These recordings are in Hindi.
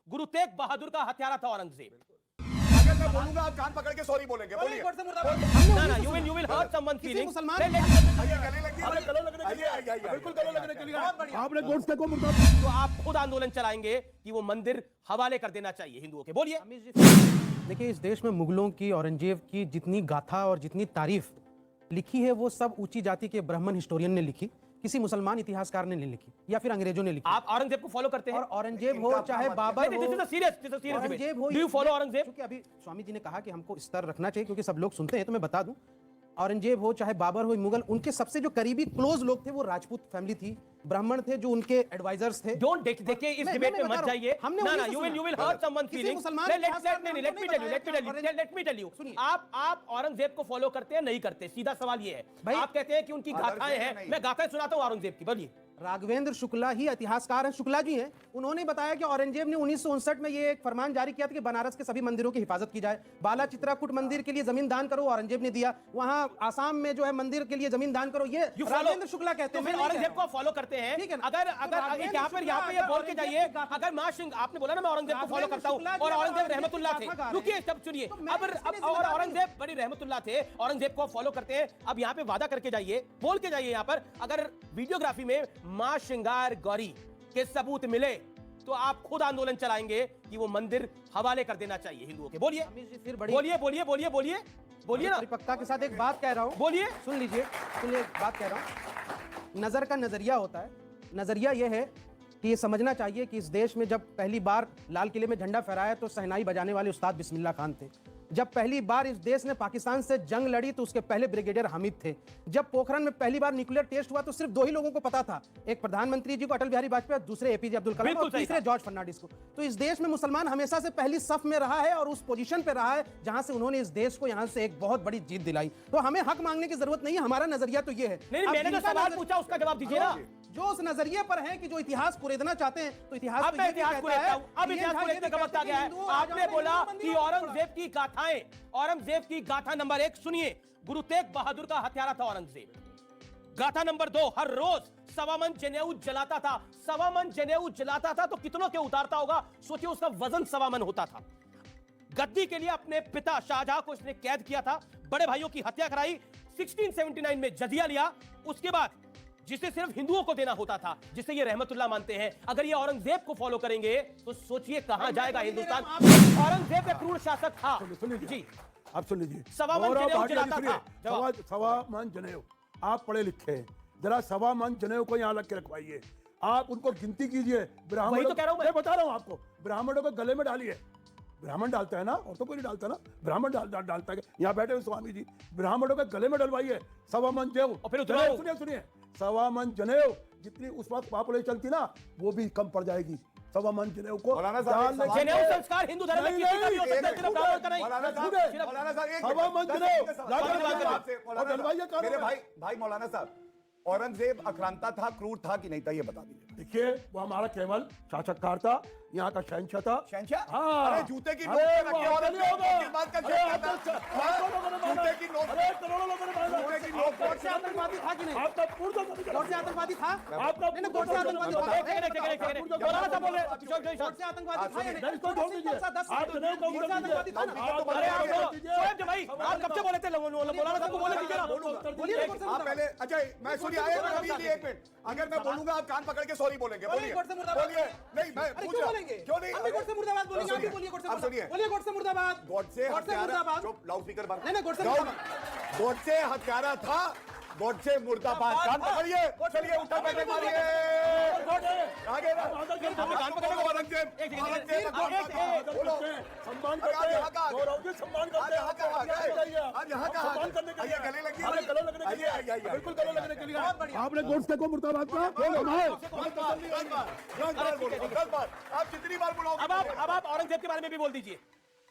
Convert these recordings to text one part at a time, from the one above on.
गुरु तेग बहादुर का हत्यारा था औरंगजेब। अगर मैं बोलूंगा आप कान पकड़ के सॉरी बोलेंगे। बोलिए। ना, you will hurt someone's feelings. आइए गले लगिए। आइए बिल्कुल गले लगने के लिए आपने गोड्से को मुर्दाबाद। तो आप खुद आंदोलन चलाएंगे कि वो मंदिर हवाले कर देना चाहिए हिंदुओं के। बोलिए। देखिए, इस देश में मुगलों की, औरंगजेब की जितनी गाथा और जितनी तारीफ लिखी है वो सब ऊंची जाति के ब्राह्मण हिस्टोरियन ने लिखी, किसी मुसलमान इतिहासकार ने नहीं लिखी या फिर अंग्रेजों ने लिखी। आप औरंगजेब को फॉलो करते हैं? और औरंगजेब हो चाहे बाबर हो, औरंगजेब हो, डू यू फॉलो औरंगजेब? क्योंकि अभी स्वामी जी ने कहा कि हमको स्तर रखना चाहिए क्योंकि सब लोग सुनते हैं, तो मैं बता दूं, औरंगजेब हो चाहे बाबर हो, मुगल, उनके सबसे जो करीबी क्लोज लोग थे वो राजपूत फैमिली थी, ब्राह्मण थे जो उनके एडवाइजर्स थे। डोंट देखिए इस डिबेट में मत जाइए। ना, you will hurt someone's feelings. Let me tell you. आप औरंगजेब को फॉलो करते हैं नहीं करते? सीधा सवाल ये है। आप कहते हैं कि उनकी गाथाएं हैं, मैं गाथाएं सुनाता हूं औरंगजेब की। बोलिए। राघवेंद्र शुक्ला ही इतिहासकार हैं, शुक्ला जी हैं, उन्होंने बताया कि औरंगजेब ने 1959 में ये एक फरमान जारी किया था कि बनारस के सभी मंदिरों की हिफाजत की जाए। बाला चित्राकूट मंदिर के लिए जमीन दान करो, औरंगजेब ने दिया। वहां आसाम में जो है मंदिर के लिए जमीन दान करो, ये राघवेंद्र शुक्ला कहते हैं। फिर औरंगजेब को फॉलो करते हैं? ठीक है ना? अगर यहाँ पे ये बोल के जाइए, अगर मां सिंह, आपने बोला ना मैं औरंगजेब को फॉलो करता हूँ और औरंगजेब रहमतुल्लाह थे। रुकिए, तब सुनिए। अब और औरंगजेब बड़ी रहमतुल्लाह थे, औरंगजेब को फॉलो करते हैं। अब यहाँ पे वादा करके जाइए, बोल के जाइए यहाँ पर, अगर वीडियोग्राफी में मां श्रृंगार गौरी के सबूत मिले तो आप खुद आंदोलन चलाएंगे कि वो मंदिर हवाले कर देना चाहिए हिंदुओं के। बोलिए बोलिए ना। परिपक्वता के साथ एक बात कह रहा हूं, बोलिए। सुन लीजिए, एक बात कह रहा हूं। नजर का नजरिया होता है। नजरिया यह है कि ये समझना चाहिए कि इस देश में जब पहली बार लाल किले में झंडा फहराया तो शहनाई बजाने वाले उस्ताद बिस्मिल्लाह खान थे। जब पहली बार इस देश ने पाकिस्तान से जंग लड़ी तो उसके पहले ब्रिगेडियर हामिद थे। जब पोखरण में पहली बार न्यूक्लियर टेस्ट हुआ तो सिर्फ दो ही लोगों को पता था, एक प्रधानमंत्री जी को अटल बिहारी वाजपेयी, दूसरे एपीजे अब्दुल कलाम और तीसरे जॉर्ज फर्नांडिस को। तो इस देश में मुसलमान हमेशा से पहली सफ में रहा है और उस पोजीशन पे रहा है जहां से उन्होंने इस देश को यहां से एक बहुत बड़ी जीत दिलाई। तो हमें हक मांगने की जरूरत नहीं है, हमारा नजरिया तो ये है। नहीं, मैंने जो सवाल पूछा उसका जवाब दीजिए ना। जो उस नजरिए पर है कि जो इतिहास कुरेदना चाहते हैं तो इतिहास अब मैं इतिहास कुरेदने का वक्त आ गया है। आपने बोला कि औरंगजेब की गाथा नंबर 1 सुनिए, गुरु तेग बहादुर का हत्यारा था औरंगजेब। गाथा नंबर 2, हर रोज सवा मन जनेऊ जलाता था। सवा मन जनेऊ जलाता था तो कितनों के उतारता होगा? सोचिए, उसका वजन सवा मन होता था। गद्दी के लिए अपने पिता शाहजहां को इसने कैद किया था, बड़े भाइयों की हत्या कराई, 1679 में जजिया लिया, उसके बाद जिसे सिर्फ हिंदुओं को देना होता था, जिसे ये रहमतुल्लाह मानते हैं, अगर ये औरंगजेब को फॉलो करेंगे तो सोचिए कहां जाएगा हिंदुस्तान। औरंगजेब एक क्रूर शासक था जी। आप सुन लीजिए। सवा मन जनेऊ, आप पढ़े लिखे हैं, जरा सवा मन जनेऊ को यहाँ लग के रखवाइए। आप उनको गिनती कीजिए। वही तो कह रहा हूं मैं बता रहा हूँ आपको, ब्राह्मणों को गले में डालिए। ब्राह्मण डालता है ना, और तो कोई नहीं डालता ना, ब्राह्मण डालता है। यहाँ बैठे हुए स्वामी जी, ब्राह्मणों के गले में डलवाइए सवा मन जनेऊ। और फिर सुनिए, सवा मन जनेऊ जितनी उस वक्त पॉपुलेशन चलती ना, वो भी कम पड़ जाएगी। सवा मन जनेऊ को जनेऊ संस्कार हिंदू धर्म में किसी का भी हो सकता है, सिर्फ ब्राह्मण का नहीं। सवा मन जनेऊ। मेरे भाई मौलाना साहब, औरंगजेब आक्रांता था, क्रूर था कि नहीं था, ये बता दीजिए। देखिए, वो हमारा केवल शासककार था, यहाँ का शहंशाह था। शहंशाह? हाँ। अरे जूते की नोक पे रखे औरंगजेब की बात का क्या था? जूते की नोक, करोड़ों लोगों ने जूते की नोक गोडसे आतंकवादी था कि नहीं? आपका पूर्व गोडसे आतंकवादी था? आपका नहीं, गोडसे आतंकवादी था। मौलाना साहब बोले गोडसे आतंकवादी था या नहीं? इसको छोड़ दीजिए। आप जनेऊ को गोडसे आतंकवादी था ना? अरे आप भाई, आप कब से बोले थे? मौलाना साहब को बोले दीजिए ना। बोलिए ना, आप पहले, अच्छा मैं सुनिए, एक मिनट, अगर मैं बोलूंगा आप कान पकड़ के सॉरी बोलेंगे। बोलिए। नहीं, मैं पूछ रहा हूं। क्यों नहीं? हम भी गोडसे मुर्दाबाद बोलेंगे, आप भी बोलिए गोडसे आप सुनिए। बोलिए गोडसे मुर्दाबाद। गोडसे मुर्दाबाद। जो लाउड स्पीकर बंद। नहीं, गोडसे मुर्दाबाद। गोडसे हत्यारा था, गोडसे मुर्दाबाद। कान पकड़िए, चलिए उठा बैठे मारिए। आगे कान पकड़े को औरंगजेब सम्मान करते हैं, गौरव जी सम्मान करते हैं। आज यहाँ का सम्मान करने के लिए गले लगिए। अरे गले लगने के लिए, बिल्कुल गले लगने के लिए। आपने गोडसे को मुर्दाबाद कहा, आप जितनी बार बुलाओगे। अब आप औरंगजेब के बारे में भी बोल दीजिए,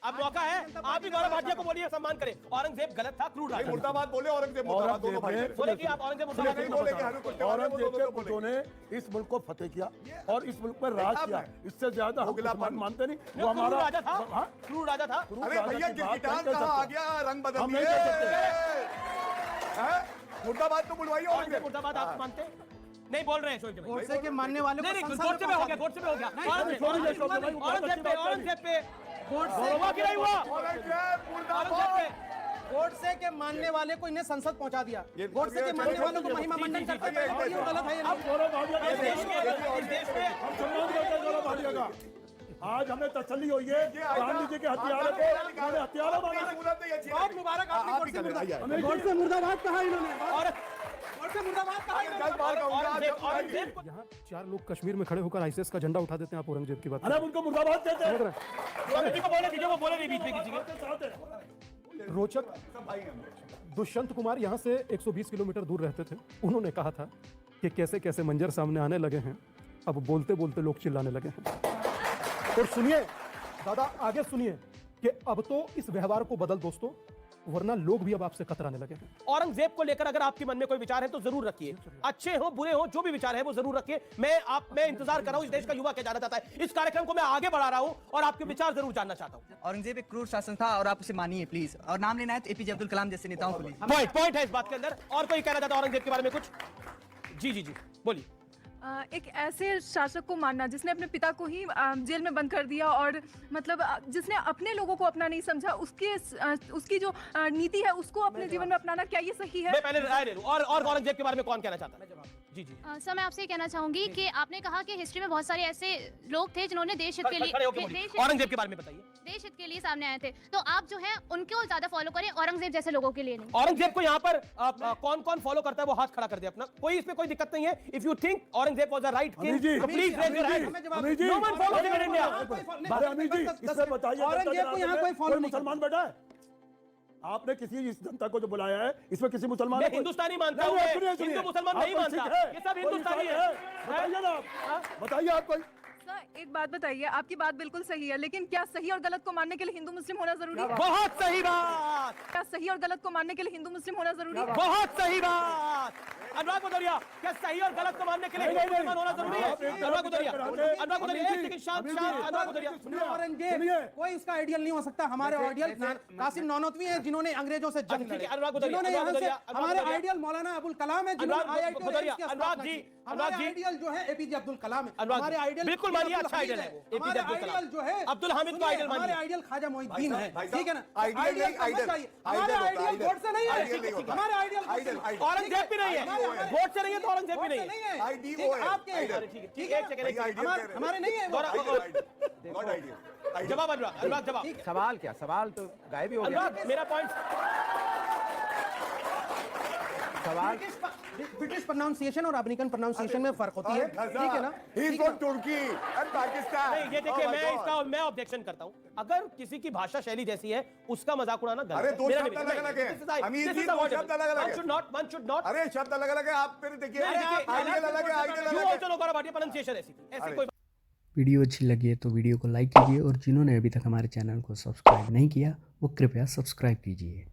अब मौका है। आप भी गौरव भाटिया को बोलिए, सम्मान करें। औरंगजेब गलत था, क्रूर था। मुर्दाबाद बोले, औरंगजेब मुर्दाबाद, दोनों भाई बोले कि आप औरंगजेब मुर्दाबाद नहीं बोले कि हमें कुछ औरंगजेब के पुत्रों ने इस मुल्क को फतेह किया और इस मुल्क पर राज किया। इससे ज्यादा हम मुसलमान मानते नहीं। वो हमारा राजा था, क्रूर राजा था। अरे भैया, गिरगिटान कहाँ आ गया? रंग बदल हम नहीं दिए। कर सकते। मुर्दाबाद तो बुलवाइए। औरंगजेब मुर्दाबाद आप मानते हैं? नहीं बोल रहे हैं शोएब भाई। गोडसे के मानने वाले नहीं को नहीं, संसद गोडसे में पे हो गया, पहुंचा गोडसे पे हो गया। नहीं, औरंगजेब पे गोडसे हुआ कि नहीं हुआ? औरंगजेब मुर्दाबाद। औरंगजेब पे गोडसे के मानने वाले को इन्हें संसद पहुंचा दिया। ये- गोडसे के मानने वालों को महिमा मंडन करते हैं, ये गलत है ये नहीं। गौरव भाटिया का इस देश में हम सम्मान करते हैं गौरव भाटिया का। आज हमें तसल्ली हुई है गांधी जी के हथियारों को उन्होंने हथियारों बना सूरत नहीं अच्छी बहुत मुबारक आपने आप ही गोडसे करें, आइए, आइए। मुर्दाबाद। गोडसे मुर्दाबाद कहा इन्होंने, और गोडसे मुर्दाबाद कहा इन्होंने। कल बार औरंगजेब औरंगजेब को यहाँ 4 लोग कश्मीर में खड़े होकर आईसीएस का झंडा उठा देते हैं, आप औरंगजेब की बात अरे उनको मुर्दाबाद कहते हैं कमेटी को बोले दीजिए, वो बोले नहीं बीच में किसी के। रोचक दुष्यंत कुमार यहाँ से 120 किलोमीटर दूर रहते थे। उन्होंने कहा था कि कैसे कैसे मंजर सामने आने लगे हैं, अब बोलते बोलते लोग चिल्लाने लगे हैं। और सुनिए दादा, आगे सुनिए कि अब तो इस व्यवहार को बदल दोस्तों, वरना लोग भी अब आपसे कतराने लगे हैं। औरंगजेब को लेकर अगर आपके मन में कोई विचार है तो जरूर रखिए, अच्छे हो बुरे हो, जो भी विचार है वो जरूर रखिए। मैं इंतजार कर रहा हूं, इस देश का युवा क्या जानना चाहता है। इस कार्यक्रम को मैं आगे बढ़ा रहा हूं और आपके विचार जरूर जानना चाहता हूं। औरंगजेब एक क्रूर शासन था और आप उसे मानिए प्लीज, और नाम लेना है तो एपीजे अब्दुल कलाम जैसे नेताओं को लीजिए। पॉइंट है इस बात के अंदर। और कोई कहना चाहता है औरंगजेब के बारे में कुछ? जी जी जी बोलिए। एक ऐसे शासक को मानना जिसने अपने पिता को ही जेल में बंद कर दिया और मतलब जिसने अपने लोगों को अपना नहीं समझा, उसकी जो नीति है उसको अपने जीवन में अपनाना, क्या ये सही है? मैं पहले राय ले लूं। और औरंगजेब के बारे में कौन कहना चाहता है? जी जी सर, मैं आपसे ये कहना चाहूंगी कि आपने कहा कि हिस्ट्री में बहुत सारे ऐसे लोग थे जिन्होंने देश हित के लिए औरंगजेब के बारे में बताइए। देश हित के लिए सामने आए थे, तो आप जो है उनको ज्यादा फॉलो करें, औरंगजेब जैसे लोगों के लिए नहीं। औरंगजेब को यहाँ पर कौन कौन फॉलो करता है वो हाथ खड़ा कर दे अपना। कोई इसमें कोई दिक्कत नहीं है। If you think Aurangzeb was the right king, ji, please raise your hand. Amir ji, no one follows in India. अरे अमीर जी, इसमें बताइए औरंगजेब को यहाँ कोई फॉलो नहीं मुसलमान बैठा है? आपने किसी इस जनता को जो बुलाया है इसमें किसी मुसलमान मैं हिंदुस्तानी मानता हूँ, हिंदू मुसलमान नहीं मानता, ये सब हिंदुस्तानी है। बताइए ना आप, बताइए आप कोई। सर, एक बात बताइए, आपकी बात बिल्कुल सही है, लेकिन क्या सही और गलत को मानने के लिए हिंदू मुस्लिम होना जरूरी है? बहुत सही बात, क्या सही और गलत को मानने के लिए हिंदू मुस्लिम होना जरूरी है? बहुत सही बात। अनुराग भदौरिया, क्या सही और गलत को मानने के लिए हिंदू मुसलमान होना जरूरी है? अनुराग भदौरिया, अनुराग भदौरिया, एक सेकंड, शांत शांत, अनुराग भदौरिया। औरंगजेब कोई उसका आइडियल नहीं हो सकता। हमारे आइडियल कासिम नौनोतवी हैं जिन्होंने अंग्रेजों से जंग लड़ी। जिन्होंने यहाँ से हमारे आइडियल मौलाना अबुल कलाम है, जिन्होंने IIT और AIMS की स्थापना की। हमारे आइडियल जो है एपीजे अब्दुल कलाम है। हमारे आइडियल बिल्कुल मानिए, अच्छा आइडियल है वो, एपीजे अब्दुल कलाम। जो है अब्दुल हामिद को आइडियल मानिए। हमारे आइडियल ख्वाजा मोइनुद्दीन है, ठीक है ना? आइडियल नहीं, आइडियल। हमारे आइडियल गोडसे नहीं आइडियल नहीं है, होता। हमारे आइडियल औरंगजेब भी नहीं है, गोडसे नहीं है तो औरंगजेब भी नहीं है। आईडीओ है। आपके आइडियल। ठीक है, एक सेकंड, हमारे नहीं है वो। Not ideal. जवाब अनुराग जवाब। सवाल क्या? सवाल तो गायब ही हो गया। अनुराग मेरा पॉइंट, सवाल ब्रिटिश प्रोनाउंसिएशन और अमेरिकन प्रोनाउंसिएशन में फर्क होती है, ठीक है ना? He is from Turkey and Pakistan. नहीं ये देखिए, Oh my मैं God. इसका मैं ऑब्जेक्शन करता हूँ। अगर किसी की भाषा शैली जैसी है उसका मजाक उड़ाना गलत अरे है। दो मेरा शब्द नहीं, अलग-अलग हैं। this is- अमीर this जी, is दो avoidable. शब्द अलग-अलग One हैं। should not अरे शब्द अलग अलग है। आप फिर देखिए नहीं, देखिए, आइडियल अलग है, आइडियल you अलग है। also know Gaurav Bhatia pronunciation ऐसी थी, ऐसी अरे। कोई वीडियो अच्छी लगी है तो वीडियो को लाइक कीजिए और जिन्होंने अभी तक हमारे चैनल को सब्सक्राइब नहीं किया वो कृपया सब्सक्राइब कीजिए।